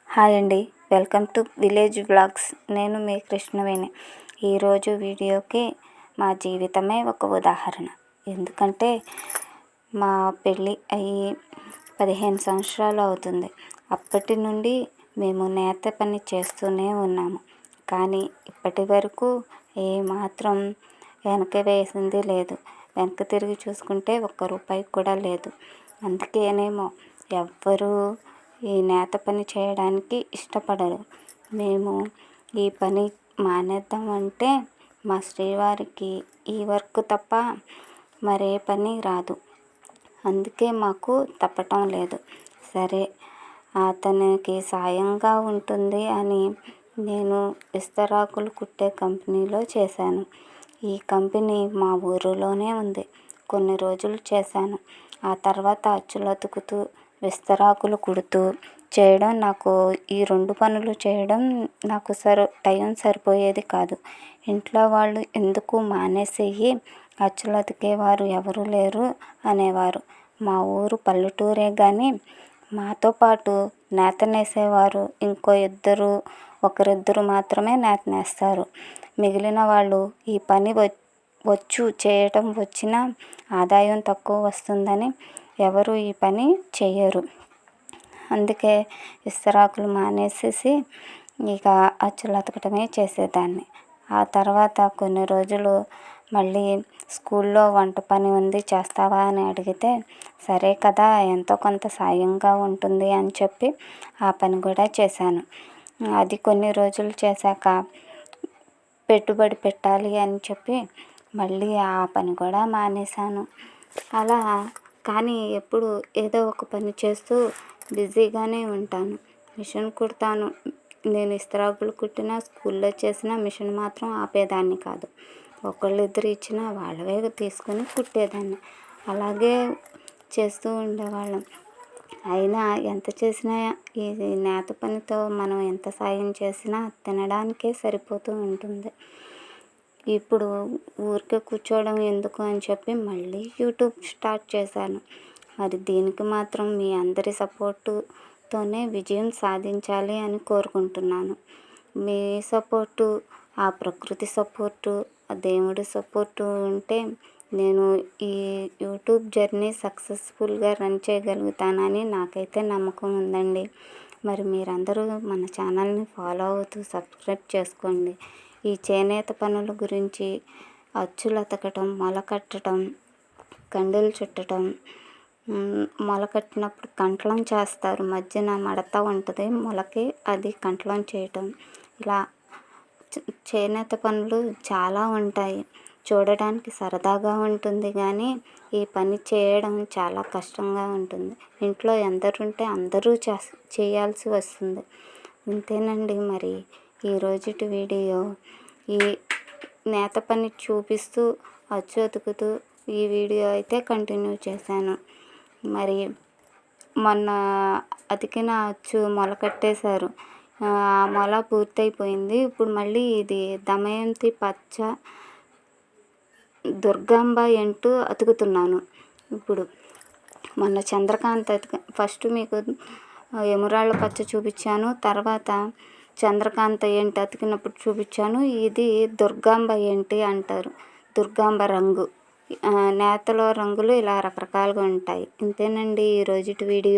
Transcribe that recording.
Hi అండి, welcome to village vlogs. నేను మీ కృష్ణవేణి. ఈరోజు వీడియోకి మా జీవితమే ఒక ఉదాహరణ. ఎందుకంటే మా పెళ్ళి అయ్యి 15 సంవత్సరాలు అవుతుంది. అప్పటి నుండి మేము నేత పని చేస్తూనే ఉన్నాము. కానీ ఇప్పటి వరకు ఏమాత్రం వెనక వేసింది లేదు. వెనక తిరిగి చూసుకుంటే ఒక్క రూపాయి కూడా లేదు. అందుకేనేమో ఎవ్వరూ ఈ నేత పని చేయడానికి ఇష్టపడరు. మేము ఈ పని మానేద్దామంటే మా శ్రీవారికి ఈ వర్క్ తప్ప మరే పని రాదు. అందుకే మాకు తప్పటం లేదు. సరే, అతనికి సాయంగా ఉంటుంది అని నేను విస్తరాకులు కుట్టే కంపెనీలో చేశాను. ఈ కంపెనీ మా ఊరిలోనే ఉంది. కొన్ని రోజులు చేశాను. ఆ తర్వాత అచ్చులు అతుకుతూ విస్తరాకులు కుడుతూ చేయడం, నాకు ఈ 2 పనులు చేయడం నాకు టైం సరిపోయేది కాదు. ఇంట్లో వాళ్ళు ఎందుకు మానేసేయి, అచ్చులు అతికేవారు ఎవరు లేరు అనేవారు. మా ఊరు పల్లెటూరే కానీ మాతో పాటు నేత నేసేవారు ఒకరిద్దరు మాత్రమే నేత నేస్తారు. మిగిలిన వాళ్ళు ఈ పని చేయటం వచ్చినా ఆదాయం తక్కువ వస్తుందని ఎవరు ఈ పని చేయరు. అందుకే విస్తరాకులు మానేసేసి ఇక అచ్చులు అతకటమే చేసేదాన్ని. ఆ తర్వాత కొన్ని రోజులు మళ్ళీ స్కూల్లో వంట పని ఉంది, చేస్తావా అని అడిగితే సరే కదా, ఎంతో కొంత సాయంగా ఉంటుంది అని చెప్పి ఆ పని కూడా చేశాను. అది కొన్ని రోజులు చేశాక పెట్టుబడి పెట్టాలి అని చెప్పి మళ్ళీ ఆ పని కూడా మానేశాను. అలా కానీ ఎప్పుడు ఏదో ఒక పని చేస్తూ బిజీగానే ఉంటాను. మిషన్ కుడతాను. నేను ఇస్తరాకులు కుట్టినా, స్కూల్లో చేసిన మిషన్ మాత్రం ఆపేదాన్ని కాదు. ఒకళ్ళిద్దరు ఇచ్చినా వాళ్ళవే తీసుకొని కుట్టేదాన్ని. అలాగే చేస్తూ ఉండేవాళ్ళం. అయినా ఎంత చేసినా ఈ నేత పనితో మనం ఎంత సాయం చేసినా తినడానికే సరిపోతూ ఉంటుంది. ఇప్పుడు ఊరికే కూర్చోవడం ఎందుకు అని చెప్పి మళ్ళీ యూట్యూబ్ స్టార్ట్ చేశాను. మరి దీనికి మాత్రం మీ అందరి సపోర్టుతోనే విజయం సాధించాలి అని కోరుకుంటున్నాను. మీ సపోర్టు, ఆ ప్రకృతి సపోర్టు, ఆ దేవుడి సపోర్టు ఉంటే నేను ఈ యూట్యూబ్ జర్నీ సక్సెస్ఫుల్గా రన్ చేయగలుగుతానని నాకైతే నమ్మకం ఉందండి. మరి మీరందరూ మన ఛానల్ని ఫాలో అవుతూ సబ్స్క్రైబ్ చేసుకోండి. ఈ చేనేత పనుల గురించి అచ్చులు అతకటం, మొల కట్టడం, కండెలు చుట్టడం, మొల కట్టినప్పుడు కంట్లం చేస్తారు, మధ్యన మడత ఉంటుంది మొలకి, అది కంట్లం చేయటం, ఇలా చేనేత పనులు చాలా ఉంటాయి. చూడడానికి సరదాగా ఉంటుంది కానీ ఈ పని చేయడం చాలా కష్టంగా ఉంటుంది. ఇంట్లో ఎందరుంటే అందరూ చేయాల్సి వస్తుంది. ఇంతేనండి. మరి ఈ రోజుటి వీడియో ఈ నేత పని చూపిస్తూ అచ్చు అతుకుతూ ఈ వీడియో అయితే కంటిన్యూ చేశాను. మరి మొన్న అతికిన అచ్చు మొల కట్టేశారు. ఆ మొల పూర్తయిపోయింది. ఇప్పుడు మళ్ళీ ఇది దమయంతి పచ్చ దుర్గాంబ ఎంటు అతుకుతున్నాను. ఇప్పుడు మొన్న చంద్రకాంత ఫస్ట్ మీకు ఎమురాళ్ళ పచ్చ చూపించాను, తర్వాత చంద్రకాంత ఎంటు అతికినప్పుడు చూపించాను. ఇది దుర్గాంబ ఎంటి అంటారు. దుర్గాంబ రంగు, నేతలో రంగులు ఇలా రకరకాలుగా ఉంటాయి. ఇంతేనండి ఈ రోజుటి వీడియో.